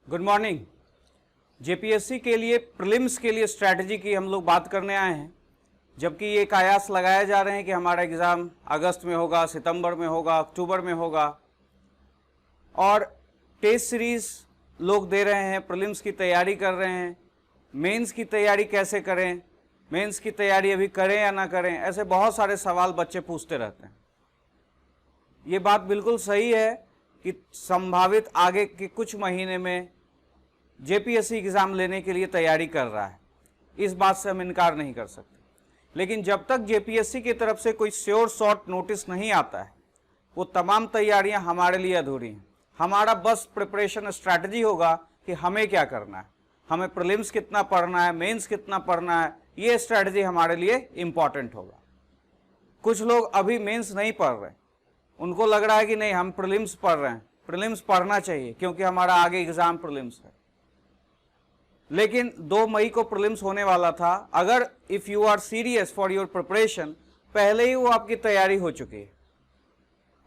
Good morning. JPSC के लिए prelims के लिए स्ट्रैटेजी की हम लोग बात करने आए हैं, जबकि ये कयास लगाए जा रहे हैं कि हमारा एग्ज़ाम अगस्त में होगा, सितंबर में होगा, अक्टूबर में होगा। और टेस्ट सीरीज़ लोग दे रहे हैं, प्रीलिम्स की तैयारी कर रहे हैं, मेंस की तैयारी कैसे करें, मेंस की तैयारी अभी करें या ना करें, ऐसे बहुत सारे सवाल बच्चे पूछते रहते हैं। ये बात बिल्कुल सही है कि संभावित आगे के कुछ महीने में जेपीएससी एग्ज़ाम लेने के लिए तैयारी कर रहा है, इस बात से हम इनकार नहीं कर सकते। लेकिन जब तक जेपीएससी की तरफ से कोई श्योर शॉर्ट नोटिस नहीं आता है, वो तमाम तैयारियां हमारे लिए अधूरी हैं। हमारा बस प्रिपरेशन स्ट्रैटेजी होगा कि हमें क्या करना है, हमें प्रीलिम्स कितना पढ़ना है, मेंस कितना पढ़ना है, ये स्ट्रैटेजी हमारे लिए इम्पॉर्टेंट होगा। कुछ लोग अभी मेंस नहीं पढ़ रहे, उनको लग रहा है कि नहीं हम प्रीलिम्स पढ़ रहे हैं, प्रीलिम्स पढ़ना चाहिए क्योंकि हमारा आगे एग्जाम प्रीलिम्स है। लेकिन 2 मई को प्रीलिम्स होने वाला था। अगर if you are serious for your preparation, पहले ही वो आपकी तैयारी हो चुकी है।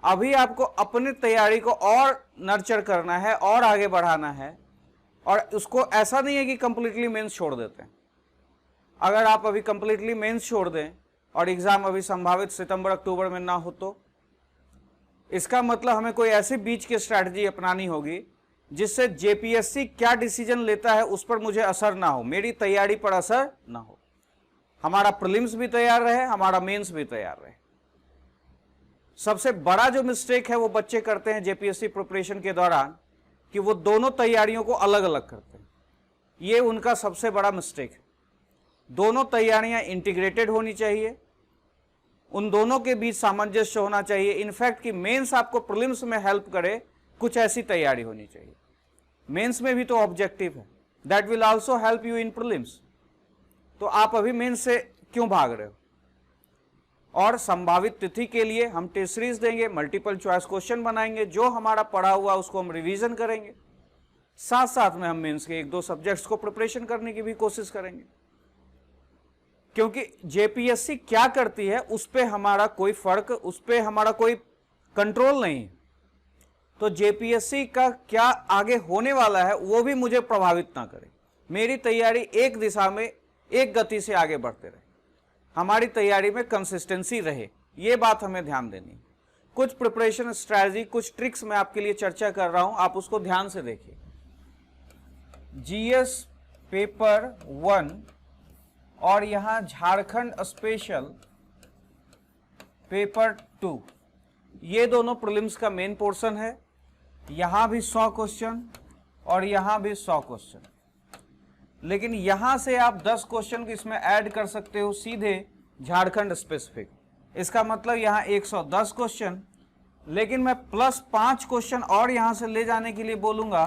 अभी आपको अपनी तैयारी को और नर्चर करना है और आगे बढ़ाना है, और उसको ऐसा नहीं है कि कंप्लीटली मेंस छोड़ देते हैं। अगर आप अभी कंप्लीटली मेंस छोड़ दें और एग्जाम अभी संभावित सितंबर अक्टूबर में ना हो, तो इसका मतलब हमें कोई ऐसी बीच की स्ट्रैटेजी अपनानी होगी जिससे जेपीएससी क्या डिसीजन लेता है उस पर मुझे असर ना हो, मेरी तैयारी पर असर ना हो, हमारा प्रीलिम्स भी तैयार रहे, हमारा मेंस भी तैयार रहे। सबसे बड़ा जो मिस्टेक है वो बच्चे करते हैं जेपीएससी प्रिपरेशन के दौरान कि वो दोनों तैयारियों को अलग अलग करते हैं। ये उनका सबसे बड़ा मिस्टेक है। दोनों तैयारियां इंटीग्रेटेड होनी चाहिए, उन दोनों के बीच सामंजस्य होना चाहिए। इनफैक्ट कि मेंस आपको प्रीलिम्स में हेल्प करे, कुछ ऐसी तैयारी होनी चाहिए। मेंस में भी तो ऑब्जेक्टिव है, that will also help you in prelims. तो आप अभी मेंस से क्यों भाग रहे हो? और संभावित तिथि के लिए हम टेस्ट सीरीज देंगे, मल्टीपल चॉइस क्वेश्चन बनाएंगे, जो हमारा पढ़ा हुआ उसको हम रिवीजन करेंगे, साथ साथ में हम मेंस के 1-2 सब्जेक्ट्स को प्रिपरेशन करने की भी कोशिश करेंगे। क्योंकि जेपीएससी क्या करती है उस पर हमारा कोई फर्क, उस पर हमारा कोई कंट्रोल नहीं है। तो जेपीएससी का क्या आगे होने वाला है वो भी मुझे प्रभावित ना करे। मेरी तैयारी एक दिशा में एक गति से आगे बढ़ते रहे, हमारी तैयारी में कंसिस्टेंसी रहे, ये बात हमें ध्यान देनी है। कुछ प्रिपरेशन स्ट्रैटेजी, कुछ ट्रिक्स मैं आपके लिए चर्चा कर रहा हूं, आप उसको ध्यान से देखिए। जीएस पेपर 1 और यहां झारखंड स्पेशल पेपर 2, ये दोनों प्रीलिम्स का मेन पोर्शन है। यहां भी 100 क्वेश्चन और यहां भी 100 क्वेश्चन, लेकिन यहां से आप 10 क्वेश्चन इसमें ऐड कर सकते हो सीधे झारखंड स्पेसिफिक। इसका मतलब यहां 110 क्वेश्चन, लेकिन मैं +5 क्वेश्चन और यहां से ले जाने के लिए बोलूंगा,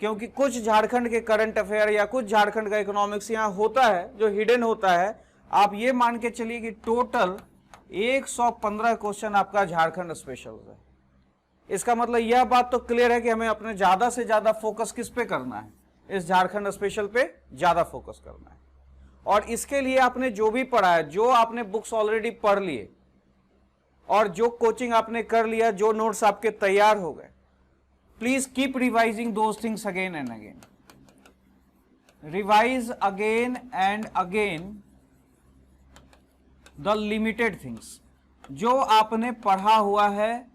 क्योंकि कुछ झारखंड के करंट अफेयर या कुछ झारखंड का इकोनॉमिक्स यहां होता है जो हिडन होता है। आप ये मान के चलिए कि टोटल 115 क्वेश्चन आपका झारखंड स्पेशल है। इसका मतलब यह बात तो क्लियर है कि हमें अपने ज्यादा से ज्यादा फोकस किस पे करना है, इस झारखंड स्पेशल पे ज्यादा फोकस करना है। और इसके लिए आपने जो भी पढ़ा है, जो आपने बुक्स ऑलरेडी पढ़ लिए और जो कोचिंग आपने कर लिया, जो नोट्स आपके तैयार हो गए, please keep revising those things again and again. Revise again and again the limited things. जो आपने पढ़ा हुआ है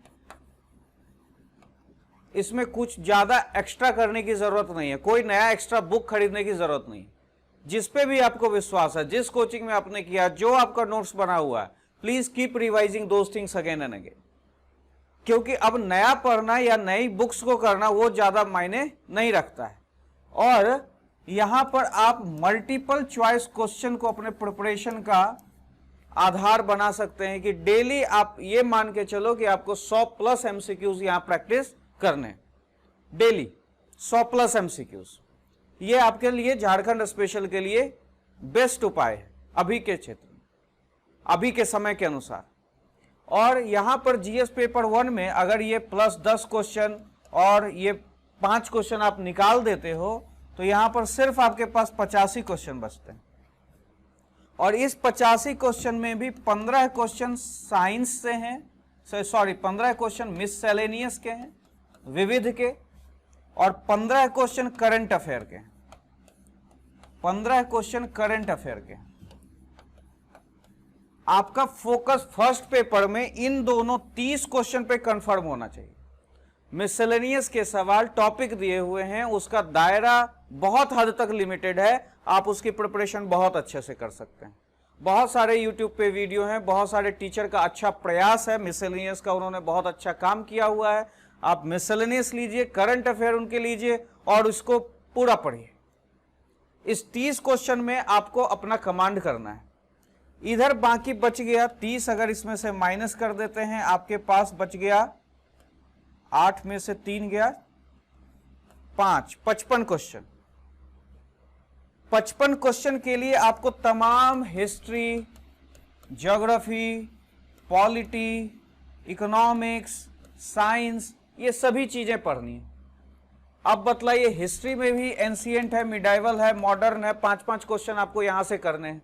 इसमें कुछ ज्यादा एक्स्ट्रा करने की जरूरत नहीं है, कोई नया एक्स्ट्रा बुक खरीदने की जरूरत नहीं। जिस पे भी आपको विश्वास है, जिस कोचिंग में आपने किया, जो आपका नोट्स बना हुआ है, please keep revising those things again and again. क्योंकि अब नया पढ़ना या नई बुक्स को करना वो ज्यादा मायने नहीं रखता है। और यहां पर आप मल्टीपल चॉइस क्वेश्चन को अपने प्रिपरेशन का आधार बना सकते हैं कि डेली आप ये मान के चलो कि आपको 100+ एमसीक्यूज यहां प्रैक्टिस करने, डेली 100+ एमसीक्यूज। ये आपके लिए झारखंड स्पेशल के लिए बेस्ट उपाय है अभी के क्षेत्र में, अभी के समय के अनुसार। और यहां पर जीएस पेपर 1 में अगर ये +10 क्वेश्चन और ये 5 क्वेश्चन आप निकाल देते हो तो यहां पर सिर्फ आपके पास 85 क्वेश्चन बचते हैं। और इस 85 क्वेश्चन में भी 15 क्वेश्चन साइंस से हैं, 15 क्वेश्चन मिससेलेनियस के हैं, विविध के, और 15 क्वेश्चन करंट अफेयर के, 15 क्वेश्चन करंट अफेयर के। आपका फोकस फर्स्ट पेपर में इन दोनों 30 क्वेश्चन पे कंफर्म होना चाहिए। मिसलेनियस के सवाल टॉपिक दिए हुए हैं, उसका दायरा बहुत हद तक लिमिटेड है, आप उसकी प्रिपरेशन बहुत अच्छे से कर सकते हैं। बहुत सारे यूट्यूब पे वीडियो हैं, बहुत सारे टीचर का अच्छा प्रयास है मिसलेनियस का, उन्होंने बहुत अच्छा काम किया हुआ है। आप मिसलेनियस लीजिए, करंट अफेयर उनके लीजिए और उसको पूरा पढ़िए। इस 30 क्वेश्चन में आपको अपना कमांड करना है। इधर बाकी बच गया 30, अगर इसमें से माइनस कर देते हैं आपके पास बच गया 8 में से 3 गया 5, 55 क्वेश्चन। 55 क्वेश्चन के लिए आपको तमाम history, geography, polity, economics, science, ये सभी चीजें पढ़नी है। अब बतलाइए, हिस्ट्री में भी एंशिएंट है, मिडाइवल है, मॉडर्न है, 5-5 क्वेश्चन आपको यहां से करने हैं।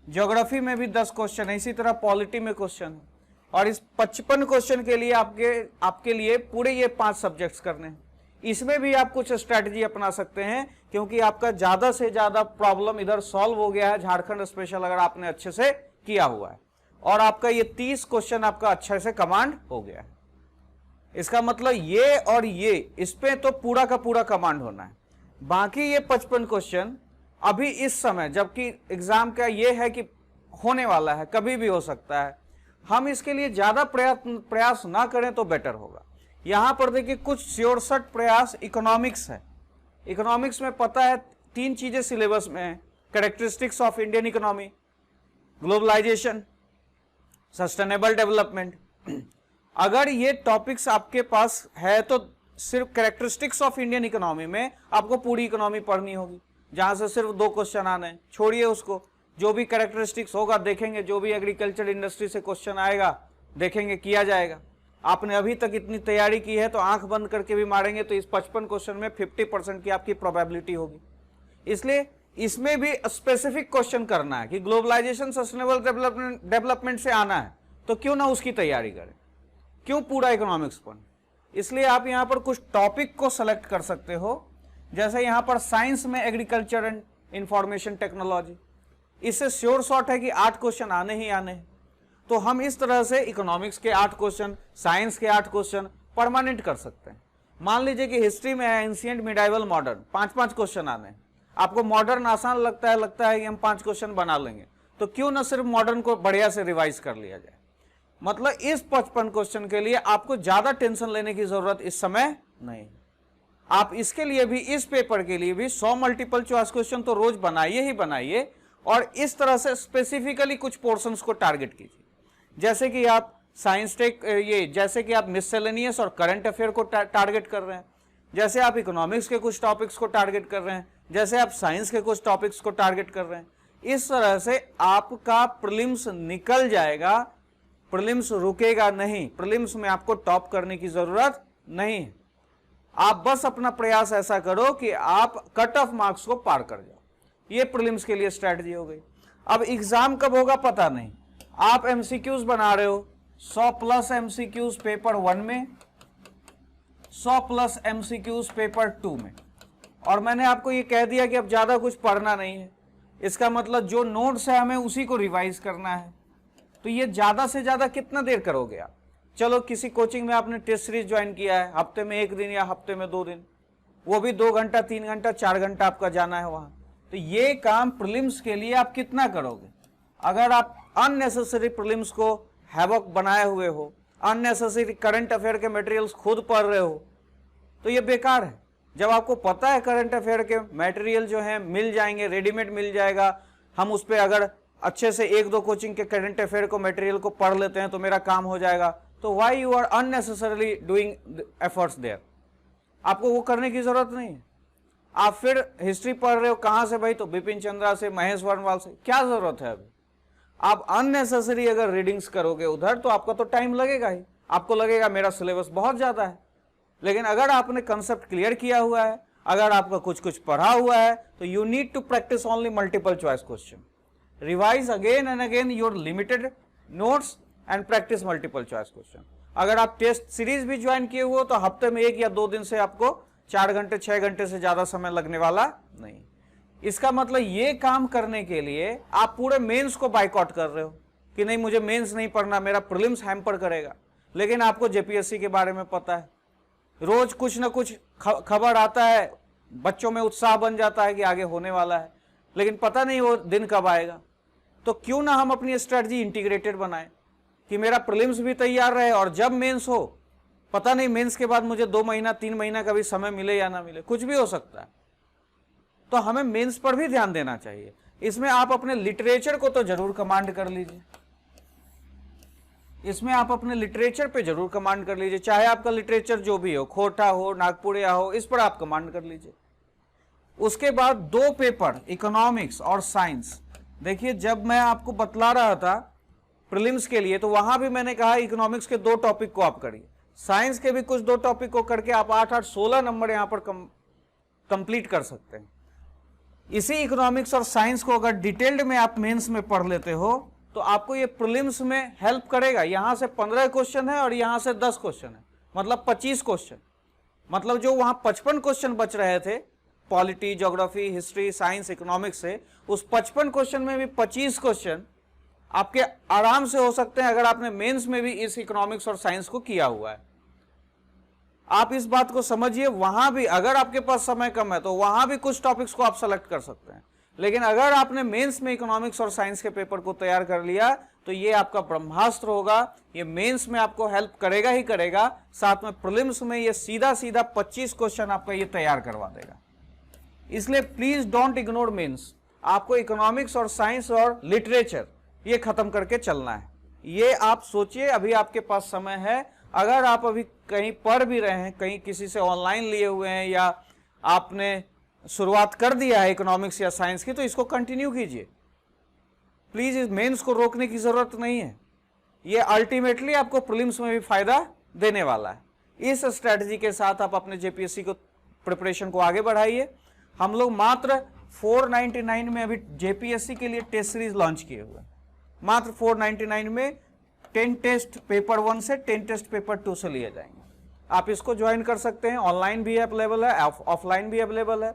ज्योग्राफी में भी 10 क्वेश्चन है, इसी तरह पॉलिटी में क्वेश्चन है। और इस 55 क्वेश्चन के लिए आपके लिए पूरे ये 5 सब्जेक्ट्स करने हैं। इसमें भी आप कुछ स्ट्रैटेजी अपना सकते हैं, क्योंकि आपका ज्यादा से ज्यादा प्रॉब्लम इधर सॉल्व हो गया है झारखंड स्पेशल, अगर आपने अच्छे से किया हुआ है, और आपका ये 30 क्वेश्चन आपका अच्छे से कमांड हो गया है। इसका मतलब ये और ये, इस पे तो पूरा का पूरा कमांड होना है। बाकी ये 55 क्वेश्चन अभी इस समय, जबकि एग्जाम का ये है कि होने वाला है, कभी भी हो सकता है, हम इसके लिए ज्यादा प्रयास ना करें तो बेटर होगा। यहां पर देखिए कुछ 66 प्रयास इकोनॉमिक्स है। इकोनॉमिक्स में पता है 3 चीजें सिलेबस में है, characteristics of Indian economy, globalisation, sustainable development. अगर ये टॉपिक्स आपके पास है तो सिर्फ कैरेक्टरिस्टिक्स ऑफ इंडियन इकोनॉमी में आपको पूरी इकोनॉमी पढ़नी होगी, जहां से सिर्फ 2 क्वेश्चन आने हैं। छोड़िए उसको, जो भी कैरेक्टरिस्टिक्स होगा देखेंगे, जो भी एग्रीकल्चर इंडस्ट्री से क्वेश्चन आएगा देखेंगे, किया जाएगा। आपने अभी तक इतनी तैयारी की है तो आंख बंद करके भी मारेंगे तो इस 55 क्वेश्चन में 50% की आपकी प्रोबेबिलिटी होगी। इसलिए इसमें भी स्पेसिफिक क्वेश्चन करना है कि ग्लोबलाइजेशन सस्टेनेबल डेवलपमेंट से आना है, तो क्यों ना उसकी तैयारी करें, क्यों पूरा इकोनॉमिक्स पढ़ें। इसलिए आप यहां पर कुछ टॉपिक को सेलेक्ट कर सकते हो, जैसे यहां पर साइंस में एग्रीकल्चर एंड इंफॉर्मेशन टेक्नोलॉजी, इससे श्योर शॉट है कि 8 क्वेश्चन आने ही आने हैं। तो हम इस तरह से इकोनॉमिक्स के 8 क्वेश्चन, साइंस के 8 क्वेश्चन परमानेंट कर सकते हैं। मान लीजिए कि हिस्ट्री में है एंशिएंट, मिडाइवल, मॉडर्न, 5-5 क्वेश्चन आने हैं। आपको मॉडर्न आसान लगता है कि हम 5 क्वेश्चन बना लेंगे, तो क्यों ना सिर्फ मॉडर्न को बढ़िया से रिवाइज कर लिया जाए। मतलब इस 55 क्वेश्चन के लिए आपको ज्यादा टेंशन लेने की जरूरत इस समय नहीं। आप इसके लिए भी, इस पेपर के लिए भी 100 मल्टीपल चॉइस क्वेश्चन तो रोज बनाइए ही बनाइए, और इस तरह से स्पेसिफिकली कुछ पोर्शंस को टारगेट कीजिए। जैसे कि आप साइंस टेक, जैसे कि आप मिसलेनियस और करंट अफेयर को टारगेट कर रहे हैं, जैसे आप इकोनॉमिक्स के कुछ टॉपिक्स को टारगेट कर रहे हैं, जैसे आप साइंस के कुछ टॉपिक्स को टारगेट कर रहे हैं। इस तरह से आपका प्रीलिम्स निकल जाएगा, प्रीलिम्स रुकेगा नहीं। प्रीलिम्स में आपको टॉप करने की जरूरत नहीं है। आप बस अपना प्रयास ऐसा करो कि आप कट ऑफ मार्क्स को पार कर जाओ। ये प्रीलिम्स के लिए स्ट्रैटेजी हो गई। अब एग्जाम कब होगा पता नहीं। आप एमसीक्यूज बना रहे हो, 100 प्लस एमसीक्यूज पेपर 1 में, 100 प्लस एमसीक्यूज पेपर 2 में, और मैंने आपको ये कह दिया कि अब ज्यादा कुछ पढ़ना नहीं है। इसका मतलब जो नोट्स है हमें उसी को रिवाइज करना है। तो ये ज्यादा से ज्यादा कितना देर करोगे आप? चलो किसी कोचिंग में आपने टेस्ट सीरीज ज्वाइन किया है, हफ्ते में 1 दिन या हफ्ते में 2 दिन, वो भी 2 घंटा, 3 घंटा, 4 घंटा आपका जाना है वहां। तो ये काम प्रीलिम्स के लिए आप कितना करोगे? अगर आप अननेसेसरी प्रीलिम्स को हैवक बनाए हुए हो, अननेसेसरी करंट अफेयर के मटेरियल्स खुद पढ़ रहे हो, तो ये बेकार है। जब आपको पता है करंट अफेयर के मटेरियल जो है मिल जाएंगे, रेडीमेड मिल जाएगा, हम उस पर अगर अच्छे से 1-2 कोचिंग के करंट अफेयर को मटेरियल को पढ़ लेते हैं तो मेरा काम हो जाएगा, तो why you are unnecessarily doing efforts there? आपको वो करने की जरूरत नहीं है। आप फिर हिस्ट्री पढ़ रहे हो, कहां से भाई? तो बिपिन चंद्रा से, महेश वर्णवाल से। क्या जरूरत है अभी? आप अननेसेसरी अगर रीडिंग्स करोगे उधर तो आपका तो टाइम लगेगा ही, आपको लगेगा मेरा सिलेबस बहुत ज्यादा है। लेकिन अगर आपने कंसेप्ट क्लियर किया हुआ है, अगर आपका कुछ कुछ पढ़ा हुआ है, तो you need to practise only multiple choice question, revise again and again your limited notes and practise multiple choice question. अगर आप टेस्ट सीरीज भी ज्वाइन किए हुए हो तो हफ्ते में 1 या 2 दिन से आपको 4 घंटे 6 घंटे से ज़्यादा समय लगने वाला नहीं। इसका मतलब ये काम करने के लिए आप पूरे मेंस को बाइकआउट कर रहे हो कि नहीं मुझे मेंस नहीं पढ़ना, मेरा प्रीलिम्स हैम्पर करेगा। लेकिन आपको जेपीएससी के बारे में पता है, रोज कुछ ना कुछ खबर आता है, बच्चों में उत्साह बन जाता है कि आगे होने वाला है, लेकिन पता नहीं वो दिन कब आएगा। तो क्यों ना हम अपनी स्ट्रेटजी इंटीग्रेटेड बनाएं कि मेरा प्रीलिम्स भी तैयार रहे और जब मेंस हो, पता नहीं मेंस के बाद मुझे 2 महीना 3 महीना का भी समय मिले या ना मिले, कुछ भी हो सकता है। तो हमें मेंस पर भी ध्यान देना चाहिए। इसमें आप अपने लिटरेचर को तो जरूर कमांड कर लीजिए, इसमें आप अपने लिटरेचर पे जरूर कमांड कर लीजिए, चाहे आपका लिटरेचर जो भी हो, खोटा हो, नागपुरिया हो, इस पर आप कमांड कर लीजिए। उसके बाद 2 पेपर इकोनॉमिक्स और साइंस। देखिए जब मैं आपको बतला रहा था प्रीलिम्स के लिए तो वहां भी मैंने कहा इकोनॉमिक्स के 2 टॉपिक को आप करिए, साइंस के भी कुछ 2 टॉपिक को करके आप 8-8 16 नंबर यहां पर कंप्लीट कर सकते हैं। इसी इकोनॉमिक्स और साइंस को अगर डिटेल्ड में आप मेंस में पढ़ लेते हो तो आपको ये प्रीलिम्स में हेल्प करेगा। यहां से 15 क्वेश्चन है और यहां से 10 क्वेश्चन है, मतलब 25 क्वेश्चन। मतलब जो वहां 55 क्वेश्चन बच रहे थे polity, geography, history, science, economics से, उस 55 क्वेश्चन में भी 25 क्वेश्चन आपके आराम से हो सकते हैं अगर आपने मेंस में भी इस इकोनॉमिक्स और साइंस को किया हुआ है। आप इस बात को समझिए, वहां भी अगर आपके पास समय कम है तो वहां भी कुछ टॉपिक्स को आप सेलेक्ट कर सकते हैं, लेकिन अगर आपने मेंस में इकोनॉमिक्स और साइंस के पेपर को तैयार कर लिया तो ये आपका ब्रह्मास्त्र होगा। ये मेंस में आपको हेल्प करेगा ही करेगा, साथ में प्रीलिम्स में ये सीधा सीधा 25 क्वेश्चन आपका ये तैयार करवा देगा। इसलिए प्लीज डोंट इग्नोर मेंस। आपको इकोनॉमिक्स और साइंस और लिटरेचर ये खत्म करके चलना है। ये आप सोचिए, अभी आपके पास समय है। अगर आप अभी कहीं पढ़ भी रहे हैं, कहीं किसी से ऑनलाइन लिए हुए हैं या आपने शुरुआत कर दिया है इकोनॉमिक्स या साइंस की, तो इसको कंटिन्यू कीजिए। प्लीज इस मेंस को रोकने की जरूरत नहीं है, ये अल्टीमेटली आपको प्रीलिम्स में भी फायदा देने वाला है। इस स्ट्रेटजी के साथ आप अपने जेपीएससी को प्रिपरेशन को आगे बढ़ाइए। हम लोग मात्र 499 में अभी जेपीएससी के लिए टेस्ट सीरीज लॉन्च किए हुए, मात्र 499 में 10 टेस्ट पेपर 1 से 10 टेस्ट पेपर 2 से लिए जाएंगे। आप इसको ज्वाइन कर सकते हैं, ऑनलाइन भी अवेलेबल है, ऑफलाइन भी अवेलेबल है।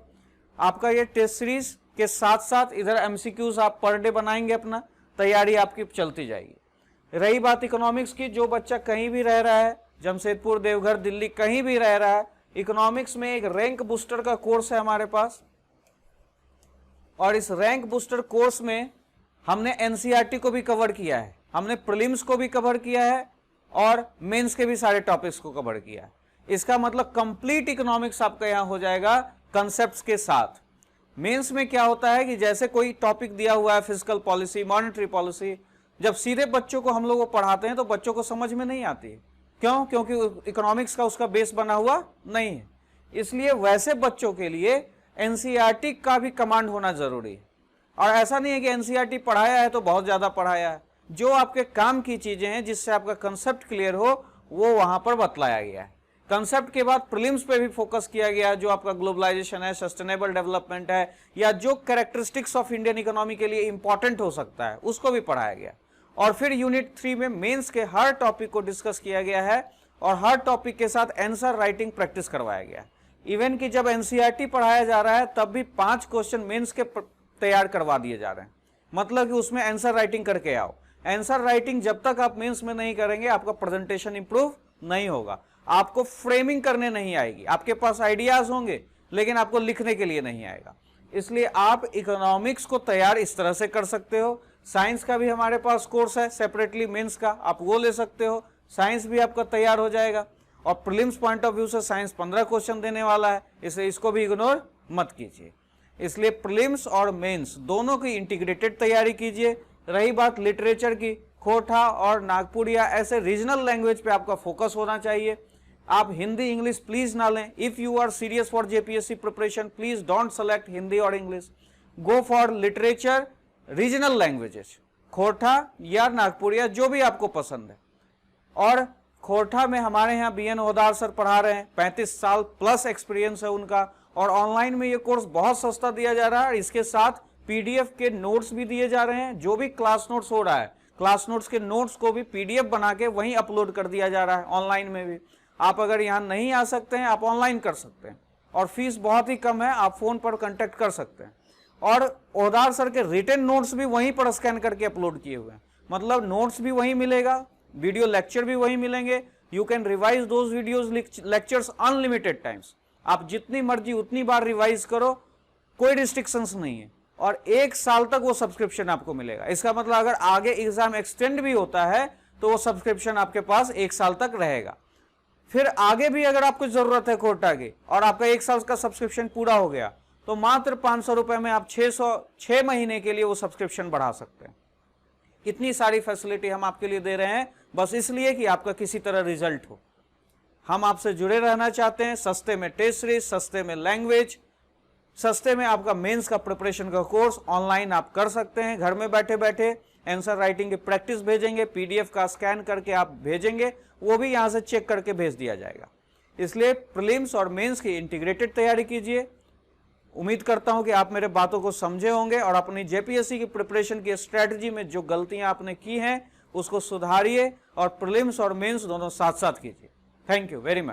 आपका ये टेस्ट सीरीज के साथ साथ इधर एमसीक्यूज आप पर डे बनाएंगे, अपना तैयारी आपकी चलती जाएगी। रही बात इकोनॉमिक्स की, जो बच्चा कहीं भी रह रहा है, जमशेदपुर, देवघर, दिल्ली, कहीं भी रह रहा है, इकोनॉमिक्स में एक रैंक बूस्टर का कोर्स है हमारे पास, और इस रैंक बूस्टर कोर्स में हमने एनसीईआरटी को भी कवर किया है, हमने प्रीलिम्स को भी कवर किया है और मेंस के भी सारे टॉपिक्स को कवर किया है। इसका मतलब कंप्लीट इकोनॉमिक्स आपका यहां हो जाएगा कंसेप्ट्स के साथ। मेंस में क्या होता है कि जैसे कोई टॉपिक दिया हुआ है, फिजिकल पॉलिसी, मॉनेटरी पॉलिसी, जब सीधे बच्चों को हम लोग वो पढ़ाते हैं तो बच्चों को समझ में नहीं आती है। क्यों? क्योंकि इकोनॉमिक्स का उसका बेस बना हुआ नहीं है। इसलिए वैसे बच्चों के लिए एनसीईआरटी का भी कमांड होना जरूरी है। और ऐसा नहीं है कि एनसीईआरटी पढ़ाया है तो बहुत ज्यादा पढ़ाया है, जो आपके काम की चीजें हैं जिससे आपका कंसेप्ट क्लियर हो वो वहां पर बतलाया गया है। कंसेप्ट के बाद प्रीलिम्स पे भी फोकस किया गया है, जो आपका ग्लोबलाइजेशन है, सस्टेनेबल डेवलपमेंट है, या जो कैरेक्टरिस्टिक्स ऑफ इंडियन इकोनॉमी के लिए इंपॉर्टेंट हो सकता है उसको भी पढ़ाया गया। और फिर यूनिट 3 में मेंस के हर टॉपिक को डिस्कस किया गया है और हर टॉपिक के साथ आंसर राइटिंग प्रैक्टिस करवाया गया। इवन कि जब एनसीईआरटी पढ़ाया जा रहा है तब भी 5 क्वेश्चन मेंस के तैयार करवा दिए जा रहे हैं, मतलब कि उसमें आंसर राइटिंग करके आओ। आंसर राइटिंग जब तक आप मेंस में नहीं करेंगे आपका प्रेजेंटेशन इंप्रूव नहीं होगा, आपको फ्रेमिंग करने नहीं आएगी। आपके पास आइडियाज होंगे लेकिन आपको लिखने के लिए नहीं आएगा। इसलिए आप इकोनॉमिक्स को तैयार इस तरह से कर सकते हो। साइंस का भी हमारे पास कोर्स है सेपरेटली मेंस का, आप वो ले सकते हो, साइंस भी आपका तैयार हो जाएगा। और प्रीलिम्स पॉइंट ऑफ व्यू से साइंस 15 क्वेश्चन देने वाला है, इसलिए इसको भी इग्नोर मत कीजिए। इसलिए प्रीलिम्स और मेंस दोनों की इंटीग्रेटेड तैयारी कीजिए। रही बात लिटरेचर की, खोटा और नागपुरिया ऐसे रीजनल लैंग्वेज पे आपका फोकस होना चाहिए। आप हिंदी इंग्लिश प्लीज ना लें। If you are serious for JPSC preparation please don't select Hindi और English, go for literature, regional languages, Khortha या नागपुरिया जो भी आपको पसंद है। और खोटा में हमारे यहाँ बीएन होदार सर पढ़ा रहे हैं, 35 साल प्लस एक्सपीरियंस है उनका, और ऑनलाइन में ये कोर्स बहुत सस्ता दिया जा रहा है। और इसके साथ पीडीएफ के नोट्स भी दिए जा रहे हैं। जो भी क्लास नोट्स हो रहा है, क्लास नोट्स के नोट्स को भी पीडीएफ बना के वहीं अपलोड कर दिया जा रहा है ऑनलाइन में भी। आप अगर यहाँ नहीं आ सकते हैं आप ऑनलाइन कर सकते हैं, और फीस बहुत ही कम है, आप फ़ोन पर कांटेक्ट कर सकते हैं। और ओहदार सर के रिटन नोट्स भी वहीं पर स्कैन करके अपलोड किए हुए हैं, मतलब नोट्स भी वहीं मिलेगा, वीडियो लेक्चर भी वहीं मिलेंगे। You can revise those videos lectures unlimited times, आप जितनी मर्जी उतनी बार रिवाइज करो, कोई रिस्ट्रिक्शंस नहीं है, और 1 साल तक वो सब्सक्रिप्शन आपको मिलेगा। इसका मतलब अगर आगे एग्जाम एक्सटेंड भी होता है तो वो सब्सक्रिप्शन आपके पास 1 साल तक रहेगा। फिर आगे भी अगर आपको जरूरत है कोटा की और आपका 1 साल का सब्सक्रिप्शन पूरा हो गया तो मात्र 500 रुपए में आप 6 महीने के लिए वो सब्सक्रिप्शन बढ़ा सकते हैं। इतनी सारी फैसिलिटी हम आपके लिए दे रहे हैं, बस इसलिए कि आपका किसी तरह रिजल्ट हो। हम आपसे जुड़े रहना चाहते हैं। सस्ते में टेस्ट सीरीज, सस्ते में लैंग्वेज, सस्ते में आपका मेंस का प्रिपरेशन का कोर्स ऑनलाइन आप कर सकते हैं। घर में बैठे बैठे आंसर राइटिंग की प्रैक्टिस भेजेंगे, पीडीएफ का स्कैन करके आप भेजेंगे, वो भी यहां से चेक करके भेज दिया जाएगा। इसलिए प्रीलिम्स और मेंस की इंटीग्रेटेड तैयारी कीजिए। उम्मीद करता हूं कि आप मेरे बातों को समझे होंगे और अपनी जेपीएससी की प्रिपरेशन की स्ट्रेटजी में जो गलतियां आपने की हैं उसको सुधारिए और प्रीलिम्स और मेंस दोनों साथ साथ कीजिए। Thank you very much.